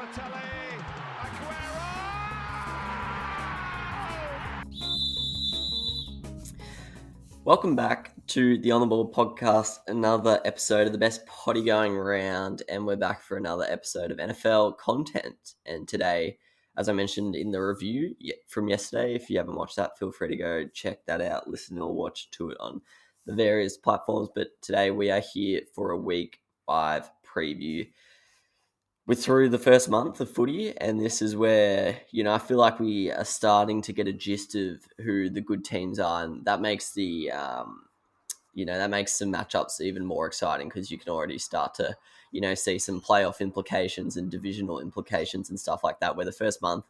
Balotelli, Aguero! Welcome back to the On the Ball podcast, another episode of the best potty going round, and we're back for another episode of NFL content. And today, as I mentioned in the review from yesterday, if you haven't watched that, feel free to go check that out, listen or watch to it on the various platforms. But today we are here for a week 5 preview. We're through the first month of footy, and this is where, I feel like we are starting to get a gist of who the good teams are, and that makes that makes some matchups even more exciting because you can already start to, see some playoff implications and divisional implications and stuff like that, where the first month,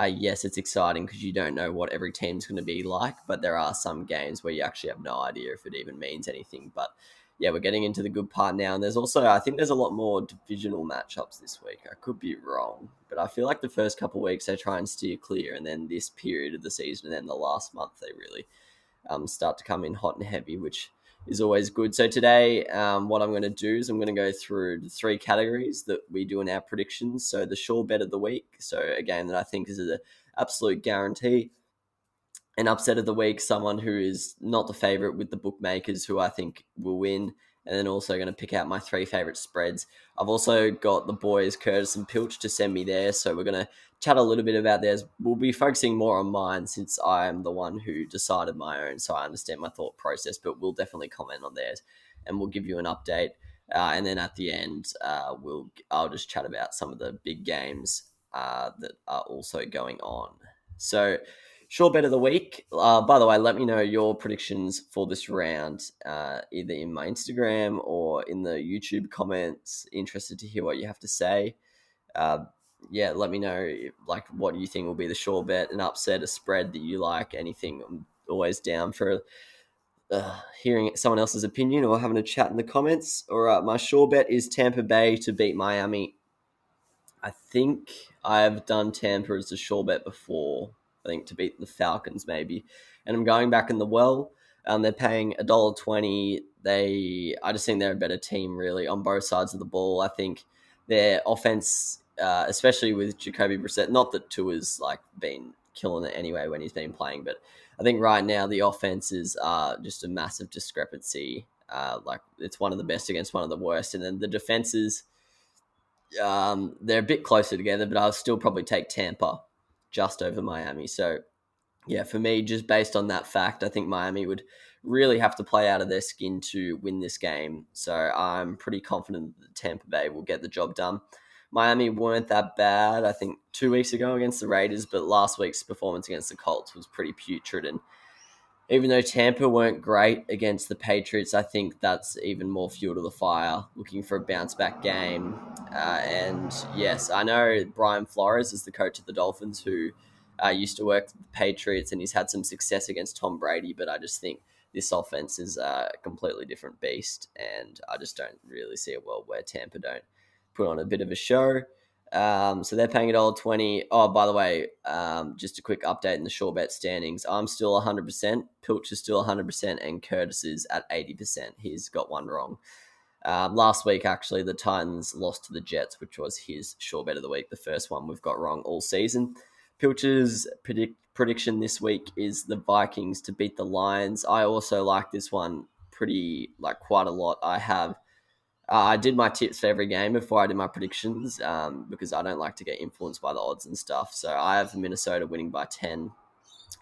yes, it's exciting because you don't know what every team's going to be like, but there are some games where you actually have no idea if it even means anything. But yeah, we're getting into the good part now. And there's also, I think there's a lot more divisional matchups this week. I could be wrong, but I feel like the first couple of weeks they try and steer clear. And then this period of the season and then the last month, they really start to come in hot and heavy, which is always good. So today, what I'm going to do is I'm going to go through the 3 categories that we do in our predictions. So the sure bet of the week. So a game that I think is an absolute guarantee. An upset of the week, someone who is not the favourite with the bookmakers, who I think will win, and then also going to pick out my 3 favourite spreads. I've also got the boys, Curtis and Pilch, to send me theirs, so we're going to chat a little bit about theirs. We'll be focusing more on mine since I'm the one who decided my own, so I understand my thought process, but we'll definitely comment on theirs, and we'll give you an update. And then at the end, I'll just chat about some of the big games that are also going on. So, sure bet of the week. By the way, let me know your predictions for this round, either in my Instagram or in the YouTube comments. Interested to hear what you have to say. Let me know what you think will be the sure bet, an upset, a spread that you like, anything. I'm always down for hearing someone else's opinion or having a chat in the comments. All right, my sure bet is Tampa Bay to beat Miami. I think I've done Tampa as a sure bet before. I think to beat the Falcons maybe, and I'm going back in the well. They're paying $1.20. I just think they're a better team really on both sides of the ball. I think their offense, especially with Jacoby Brissett, not that Tua's been killing it anyway when he's been playing, but I think right now the offenses are just a massive discrepancy. It's one of the best against one of the worst, and then the defenses. They're a bit closer together, but I'll still probably take Tampa just over Miami. So, yeah, for me, just based on that fact, I think Miami would really have to play out of their skin to win this game. So I'm pretty confident that Tampa Bay will get the job done. Miami weren't that bad, I think, 2 weeks ago against the Raiders, but last week's performance against the Colts was pretty putrid. And even though Tampa weren't great against the Patriots, I think that's even more fuel to the fire, looking for a bounce back game. And yes, I know Brian Flores is the coach of the Dolphins, who used to work with the Patriots, and he's had some success against Tom Brady, but I just think this offense is a completely different beast, and I just don't really see a world where Tampa don't put on a bit of a show. So they're paying $1.20. Oh, by the way, just a quick update in the sure bet standings. I'm still 100%. Pilch is still 100%, and Curtis is at 80%. He's got one wrong. Last week, actually, the Titans lost to the Jets, which was his sure bet of the week. The first one we've got wrong all season. Pilch's prediction this week is the Vikings to beat the Lions. I also like this one quite a lot. I did my tips for every game before I did my predictions because I don't like to get influenced by the odds and stuff. So I have Minnesota winning by 10.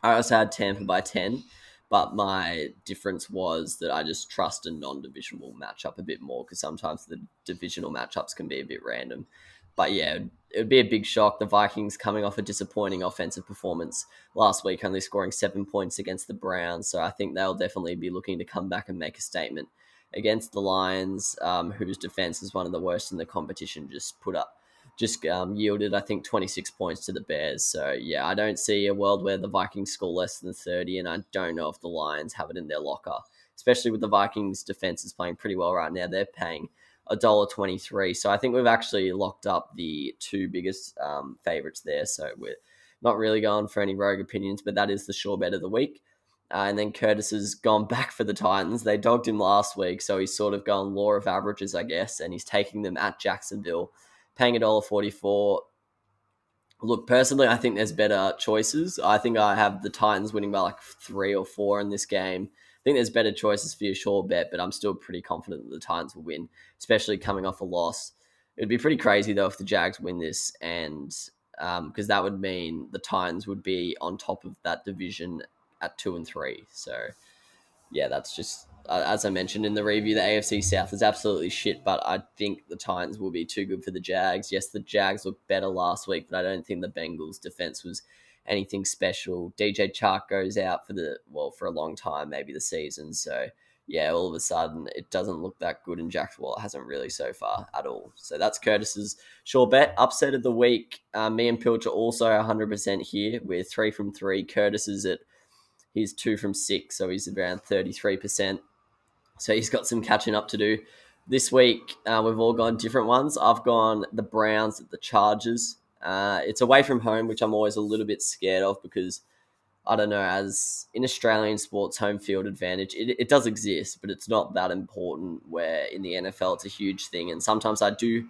I also had Tampa by 10, but my difference was that I just trust a non-divisional matchup a bit more because sometimes the divisional matchups can be a bit random. But yeah, it would be a big shock. The Vikings coming off a disappointing offensive performance last week, only scoring 7 points against the Browns. So I think they'll definitely be looking to come back and make a statement against the Lions, whose defense is one of the worst in the competition. Yielded, I think, 26 points to the Bears. So, yeah, I don't see a world where the Vikings score less than 30, and I don't know if the Lions have it in their locker, especially with the Vikings' defense is playing pretty well right now. They're paying $1.23. So I think we've actually locked up the 2 biggest favorites there. So we're not really going for any rogue opinions, but that is the sure bet of the week. And then Curtis has gone back for the Titans. They dogged him last week, so he's sort of gone law of averages, I guess, and he's taking them at Jacksonville, paying $1.44. Look, personally, I think there's better choices. I think I have the Titans winning by like 3 or 4 in this game. I think there's better choices for your sure bet, but I'm still pretty confident that the Titans will win, especially coming off a loss. It'd be pretty crazy though if the Jags win this, and because that would mean the Titans would be on top of that division at 2-3. So yeah, that's just as I mentioned in the review, the AFC South is absolutely shit, but I think the Titans will be too good for the Jags. Yes, the Jags looked better last week, but I don't think the Bengals' defense was anything special. DJ Chark goes out for a long time, maybe the season. So yeah, all of a sudden it doesn't look that good, and Jacksonville hasn't really so far at all. So that's Curtis's sure bet upset of the week. Me and Pilch are also 100% here. We're 3 from 3. Curtis is at he's 2 from 6, so he's around 33%. So he's got some catching up to do. This week, we've all gone different ones. I've gone the Browns at the Chargers. It's away from home, which I'm always a little bit scared of because, I don't know, as in Australian sports, home field advantage, it does exist, but it's not that important, where in the NFL it's a huge thing. And sometimes I do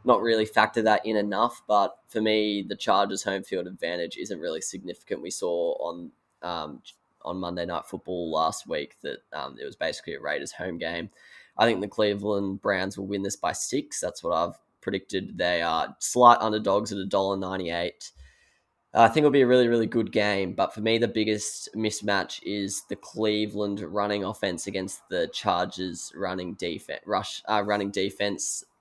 not really factor that in enough. But for me, the Chargers' home field advantage isn't really significant. We saw on Monday Night Football last week that it was basically a Raiders home game. I think the Cleveland Browns will win this by 6. That's what I've predicted. They are slight underdogs at $1.98. I think it'll be a really, really good game. But for me, the biggest mismatch is the Cleveland running offense against the Chargers running defense.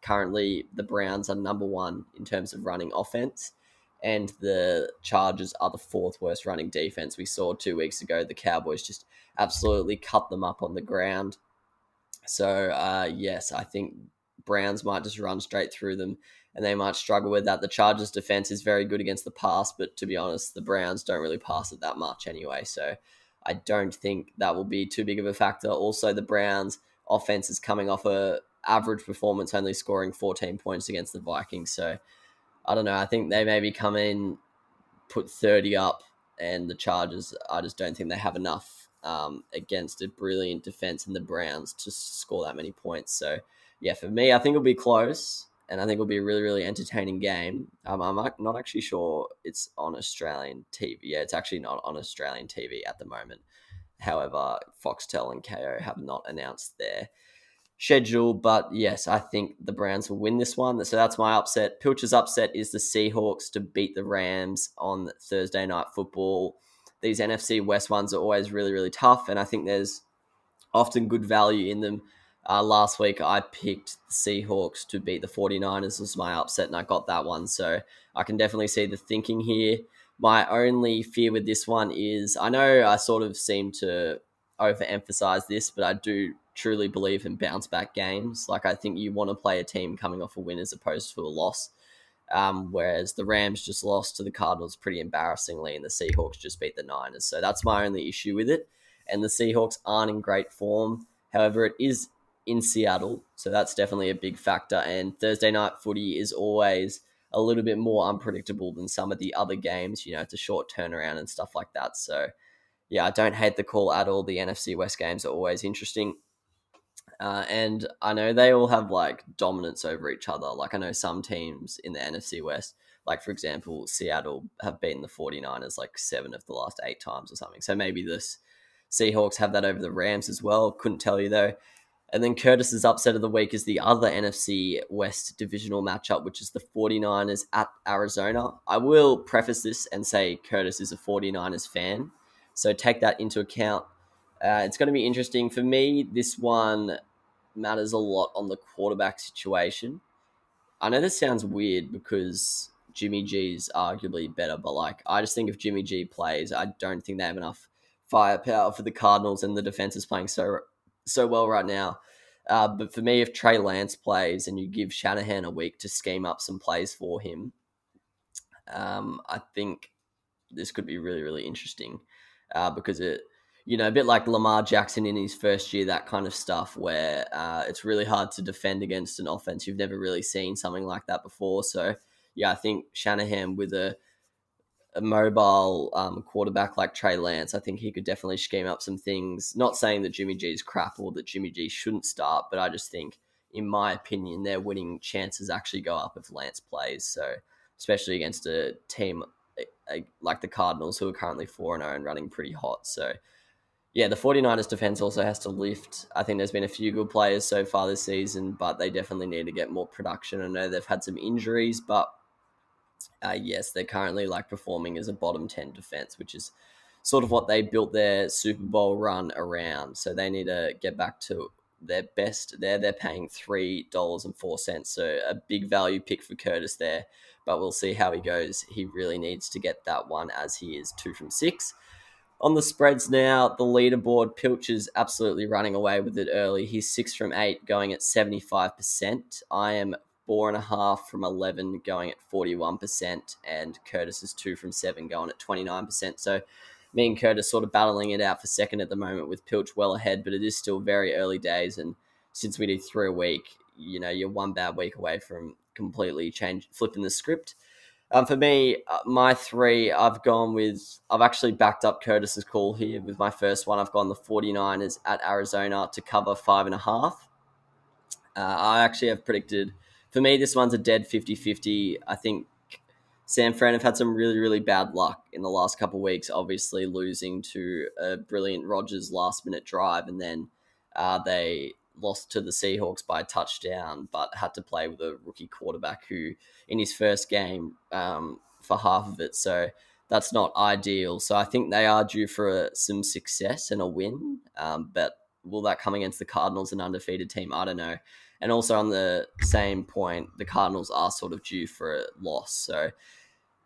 Currently, the Browns are number 1 in terms of running offense, and the Chargers are the 4th worst running defense. We saw 2 weeks ago the Cowboys just absolutely cut them up on the ground. So, yes, I think Browns might just run straight through them, and they might struggle with that. The Chargers' defense is very good against the pass, but to be honest, the Browns don't really pass it that much anyway. So I don't think that will be too big of a factor. Also, the Browns' offense is coming off a average performance, only scoring 14 points against the Vikings. So I don't know. I think they maybe come in, put 30 up, and the Chargers, I just don't think they have enough against a brilliant defense in the Browns to score that many points. So yeah, for me, I think it'll be close, and I think it'll be a really, really entertaining game. I'm not actually sure it's on Australian TV. Yeah, it's actually not on Australian TV at the moment. However, Foxtel and KO have not announced their schedule, but yes, I think the Browns will win this one. So that's my upset. Pilcher's upset is the Seahawks to beat the Rams on Thursday Night Football. These NFC West ones are always really, really tough, and I think there's often good value in them. Last week, I picked the Seahawks to beat the 49ers. This was my upset, and I got that one. So I can definitely see the thinking here. My only fear with this one is, I know I sort of seem to overemphasize this, but I do truly believe in bounce back games. Like, I think you want to play a team coming off a win as opposed to a loss. Whereas the Rams just lost to the Cardinals pretty embarrassingly, and the Seahawks just beat the Niners. So that's my only issue with it. And the Seahawks aren't in great form. However, it is in Seattle, so that's definitely a big factor. And Thursday night footy is always a little bit more unpredictable than some of the other games. You know, it's a short turnaround and stuff like that. So yeah, I don't hate the call at all. The NFC West games are always interesting. And I know they all have like dominance over each other. Like, I know some teams in the NFC West, like for example, Seattle have beaten the 49ers like 7 of the last 8 times or something. So maybe this Seahawks have that over the Rams as well. Couldn't tell you though. And then Curtis's upset of the week is the other NFC West divisional matchup, which is the 49ers at Arizona. I will preface this and say Curtis is a 49ers fan, so take that into account. It's going to be interesting. For me, this one matters a lot on the quarterback situation. I know this sounds weird because Jimmy G's arguably better, but like, I just think if Jimmy G plays, I don't think they have enough firepower for the Cardinals, and the defense is playing so well right now. But for me, if Trey Lance plays and you give Shanahan a week to scheme up some plays for him, I think this could be really, really interesting because a bit like Lamar Jackson in his first year, that kind of stuff where it's really hard to defend against an offense. You've never really seen something like that before. So, yeah, I think Shanahan with a mobile quarterback like Trey Lance, I think he could definitely scheme up some things. Not saying that Jimmy G is crap or that Jimmy G shouldn't start, but I just think in my opinion, their winning chances actually go up if Lance plays. So, especially against a team like the Cardinals, who are currently 4-0 and running pretty hot. So, yeah, the 49ers defense also has to lift. I think there's been a few good players so far this season, but they definitely need to get more production. I know they've had some injuries, but yes, they're currently like performing as a bottom 10 defense, which is sort of what they built their Super Bowl run around. So they need to get back to their best there. They're paying $3.04. So a big value pick for Curtis there, but we'll see how he goes. He really needs to get that one as he is 2 from 6. On the spreads now, the leaderboard, Pilch is absolutely running away with it early. He's 6 from 8, going at 75%. I am 4.5 from 11, going at 41%. And Curtis is 2 from 7, going at 29%. So me and Curtis sort of battling it out for second at the moment, with Pilch well ahead, but it is still very early days. And since we do 3 a week, you're one bad week away from completely flipping the script. For me, my 3, I've actually backed up Curtis's call here with my first one. I've gone the 49ers at Arizona to cover 5.5. I actually have predicted, for me, this one's a dead 50-50. I think San Fran have had some really, really bad luck in the last couple of weeks, obviously losing to a brilliant Rodgers last-minute drive, and then they lost to the Seahawks by a touchdown, but had to play with a rookie quarterback who, in his first game, for half of it. So that's not ideal. So I think they are due for some success and a win. But will that come against the Cardinals, an undefeated team? I don't know. And also on the same point, the Cardinals are sort of due for a loss. So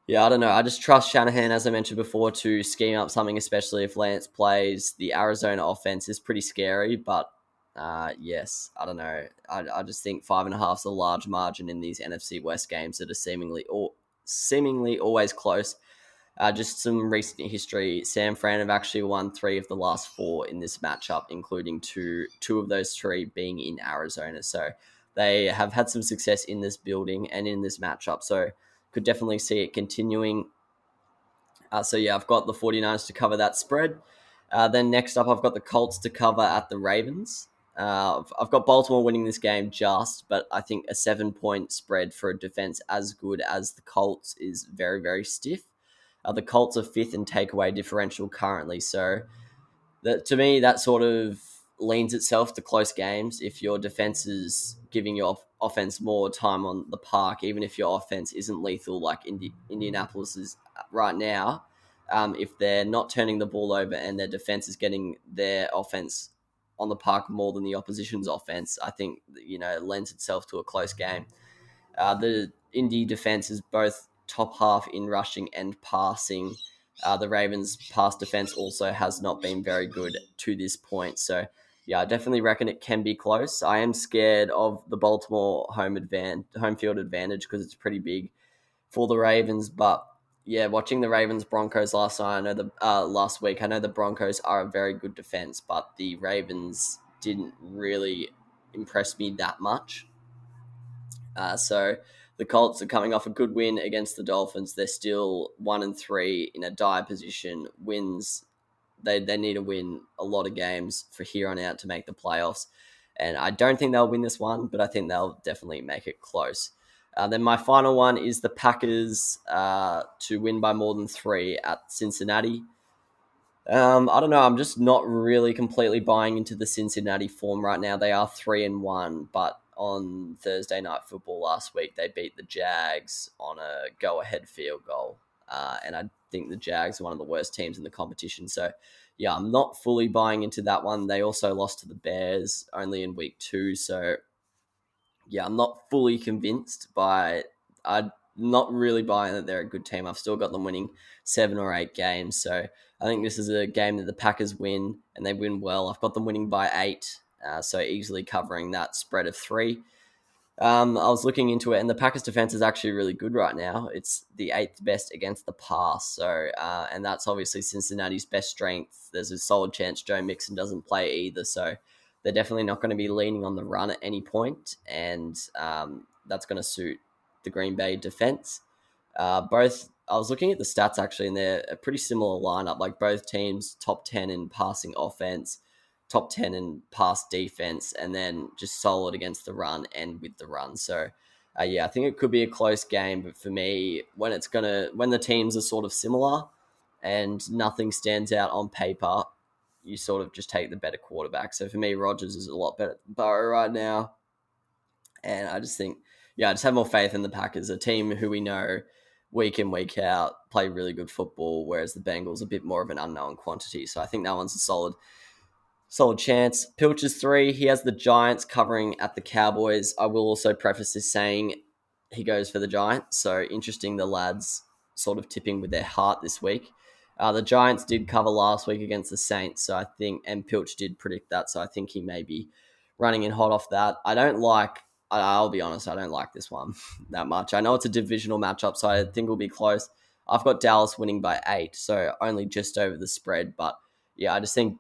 yeah, I don't know. I just trust Shanahan, as I mentioned before, to scheme up something, especially if Lance plays. The Arizona offense is pretty scary, but yes, I don't know. I just think 5.5 is a large margin in these NFC West games that are seemingly always close. Just some recent history. San Fran have actually won 3 of the last 4 in this matchup, including two of those 3 being in Arizona. So they have had some success in this building and in this matchup. So could definitely see it continuing. So yeah, I've got the 49ers to cover that spread. Then next up, I've got the Colts to cover at the Ravens. I've got Baltimore winning this game but I think a 7-point spread for a defense as good as the Colts is very, very stiff. The Colts are 5th in takeaway differential currently. So to me, that sort of leans itself to close games. If your defense is giving your offense more time on the park, even if your offense isn't lethal like Indianapolis is right now, if they're not turning the ball over and their defense is getting their offense on the park more than the opposition's offense, I think it lends itself to a close game. The Indy defense is both top half in rushing and passing. The Ravens' pass defense also has not been very good to this point. So, yeah, I definitely reckon it can be close. I am scared of the Baltimore home field advantage because it's pretty big for the Ravens. But yeah, watching the Ravens Broncos last week, I know the Broncos are a very good defense, but the Ravens didn't really impress me that much. So the Colts are coming off a good win against the Dolphins. They're still 1-3 in a dire position. Wins, they need to win a lot of games for here on out to make the playoffs. And I don't think they'll win this one, but I think they'll definitely make it close. Then my final one is the Packers to win by more than 3 at Cincinnati. I don't know. I'm just not really completely buying into the Cincinnati form right now. They are 3-1, but on Thursday Night Football last week, they beat the Jags on a go-ahead field goal. And I think the Jags are one of the worst teams in the competition. So, yeah, I'm not fully buying into that one. They also lost to the Bears only in week 2. So, yeah, I'm not fully convinced I'm not really buying that they're a good team. I've still got them winning 7 or 8 games. So I think this is a game that the Packers win, and they win well. I've got them winning by 8, so easily covering that spread of 3. I was looking into it, and the Packers defense is actually really good right now. It's the 8th best against the pass. So, and that's obviously Cincinnati's best strength. There's a solid chance Joe Mixon doesn't play either. So they're definitely not going to be leaning on the run at any point, and that's going to suit the Green Bay defense. I was looking at the stats actually, and they're a pretty similar lineup. Like both teams, top 10 in passing offense. top 10 in pass defense, and then just solid against the run and with the run. So, I think it could be a close game, but for me, when the teams are sort of similar and nothing stands out on paper, you sort of just take the better quarterback. So for me, Rodgers is a lot better than Burrow right now. And I just think, I just have more faith in the Packers, a team who we know week in, week out play really good football, whereas the Bengals are a bit more of an unknown quantity. So I think that one's a solid chance. Pilch is 3. He has the Giants covering at the Cowboys. I will also preface this saying he goes for the Giants. So interesting, the lads sort of tipping with their heart this week. The Giants did cover last week against the Saints, so I think, and Pilch did predict that, so I think he may be running in hot off that. I'll be honest, I don't like this one that much. I know it's a divisional matchup, so I think it'll be close. I've got Dallas winning by 8, so only just over the spread, but I just think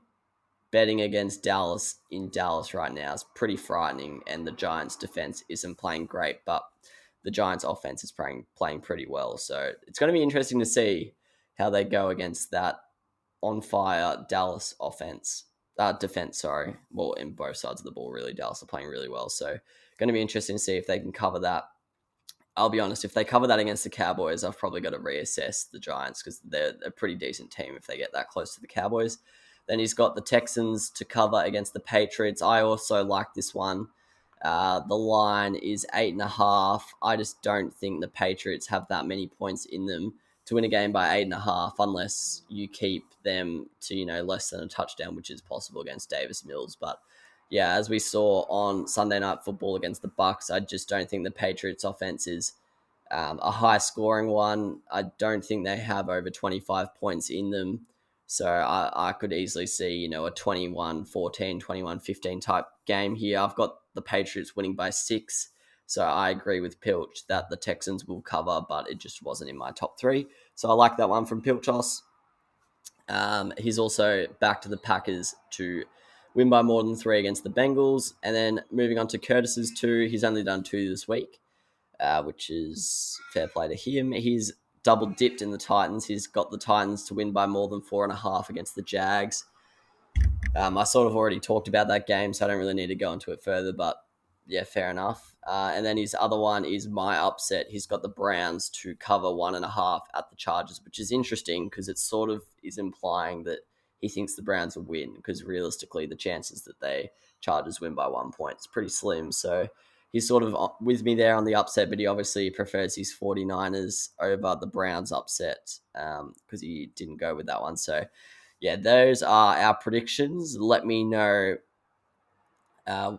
betting against Dallas in Dallas right now is pretty frightening, and the Giants' defense isn't playing great, but the Giants' offense is playing pretty well. So it's going to be interesting to see how they go against that on fire Dallas defense. Sorry, well, in both sides of the ball, really, Dallas are playing really well. So going to be interesting to see if they can cover that. I'll be honest, if they cover that against the Cowboys, I've probably got to reassess the Giants because they're a pretty decent team if they get that close to the Cowboys. Then he's got the Texans to cover against the Patriots. I also like this one. The line is 8.5. I just don't think the Patriots have that many points in them to win a game by 8.5 unless you keep them to, less than a touchdown, which is possible against Davis Mills. But as we saw on Sunday Night Football against the Bucks, I just don't think the Patriots offense is a high scoring one. I don't think they have over 25 points in them. So I could easily see, a 21-14, 21-15 type game here. I've got the Patriots winning by 6. So I agree with Pilch that the Texans will cover, but it just wasn't in my top 3. So I like that one from Pilchos. He's also back to the Packers to win by more than 3 against the Bengals. And then moving on to Curtis's 2, he's only done 2 this week, which is fair play to him. He's double dipped in the Titans. He's got the Titans to win by more than 4.5 against the Jags. I sort of already talked about that game, so I don't really need to go into it further, but fair enough. And then his other one is my upset. He's got the Browns to cover 1.5 at the Chargers, which is interesting because it sort of is implying that he thinks the Browns will win because realistically the chances that they Chargers win by 1 point is pretty slim. So he's sort of with me there on the upset, but he obviously prefers his 49ers over the Browns upset because he didn't go with that one. So those are our predictions. Let me know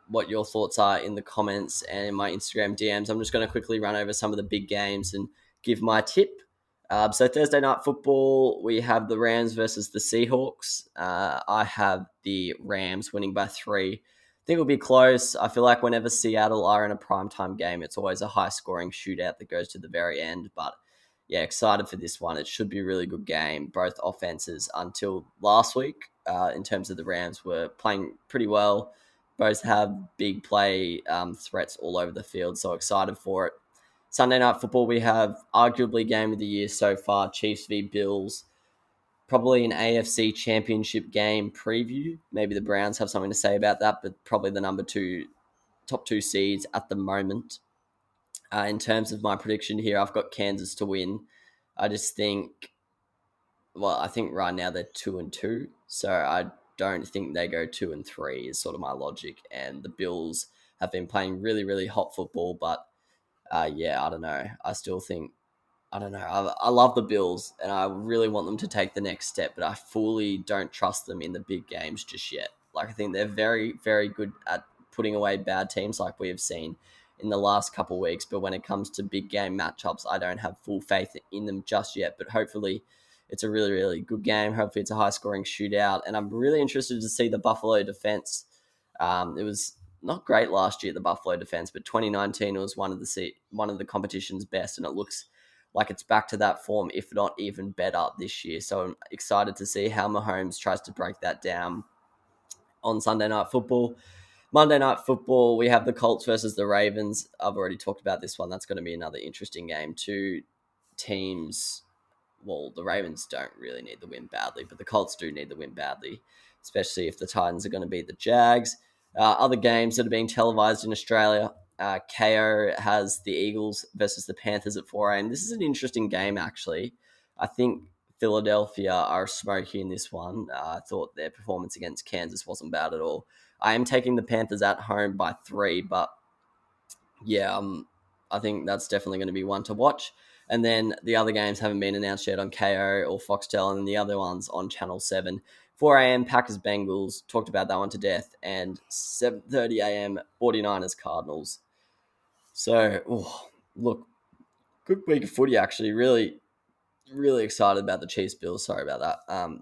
what your thoughts are in the comments and in my Instagram DMs. I'm just going to quickly run over some of the big games and give my tip. So Thursday Night Football, we have the Rams versus the Seahawks. I have the Rams winning by 3. I think it'll be close. I feel like whenever Seattle are in a primetime game, it's always a high-scoring shootout that goes to the very end. But excited for this one. It should be a really good game. Both offenses until last week, in terms of the Rams, were playing pretty well. Both have big play threats all over the field, so excited for it. Sunday Night Football, we have arguably game of the year so far, Chiefs v Bills. Probably an AFC Championship game preview. Maybe the Browns have something to say about that, but probably the top 2 seeds at the moment. In terms of my prediction here, I've got Kansas to win. I think right now they're 2-2, so I don't think they go 2-3 is sort of my logic. And the Bills have been playing really, really hot football, but I don't know. I love the Bills, and I really want them to take the next step, but I fully don't trust them in the big games just yet. I think they're very, very good at putting away bad teams like we have seen in the last couple of weeks, but when it comes to big game matchups, I don't have full faith in them just yet, but hopefully it's a really, really good game. Hopefully it's a high-scoring shootout, and I'm really interested to see the Buffalo defense. It was not great last year, the Buffalo defense, but 2019 was one of the competition's best, and it looks like it's back to that form, if not even better this year. So I'm excited to see how Mahomes tries to break that down on Sunday Night Football. Monday Night Football, we have the Colts versus the Ravens. I've already talked about this one. That's going to be another interesting game. 2 teams, well, the Ravens don't really need the win badly, but the Colts do need the win badly especially if the Titans are going to beat the Jags. Other games that are being televised in Australia. KO has the Eagles versus the Panthers at 4 a.m. This is an interesting game, actually. I think Philadelphia are smoky in this one. I thought their performance against Kansas wasn't bad at all. I am taking the Panthers at home by 3, but yeah, I think that's definitely going to be one to watch. And then the other games haven't been announced yet on KO or Foxtel, and the other ones on Channel 7. 4 a.m. Packers Bengals, talked about that one to death, and 7:30 a.m. 49ers Cardinals. So, look, good week of footy actually. Really, really excited about the Chiefs Bills. Sorry about that.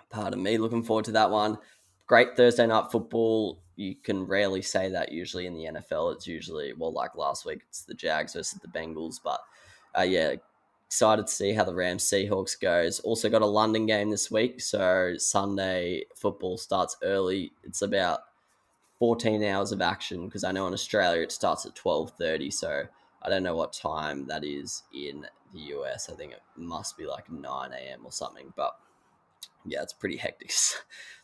Pardon me. Looking forward to that one. Great Thursday night football. You can rarely say that usually in the NFL. It's usually, well, like last week, it's the Jags versus the Bengals. But yeah, excited to see how the Rams Seahawks goes. Also got a London game this week. So Sunday football starts early. It's about 14 hours of action because I know in Australia it starts at 12:30. So I don't know what time that is in the US. I think it must be like 9 a.m. or something. But yeah, it's pretty hectic. It's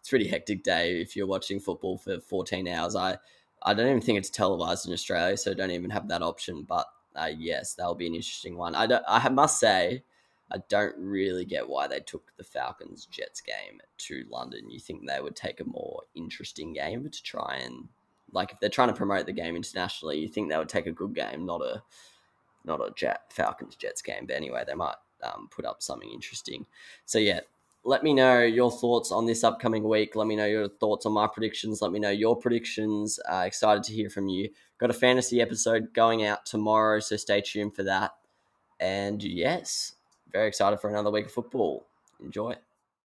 a pretty hectic day if you're watching football for 14 hours. I don't even think it's televised in Australia, so I don't even have that option. But yes, that'll be an interesting one. I must say, I don't really get why they took the Falcons Jets game to London. You think they would take a more interesting game to try and, like, if they're trying to promote the game internationally, you think they would take a good game, not a Falcons Jets game. But anyway, they might put up something interesting. So yeah, let me know your thoughts on this upcoming week. Let me know your thoughts on my predictions. Let me know your predictions. Excited to hear from you. Got a fantasy episode going out tomorrow, so stay tuned for that. And yes, very excited for another week of football. Enjoy.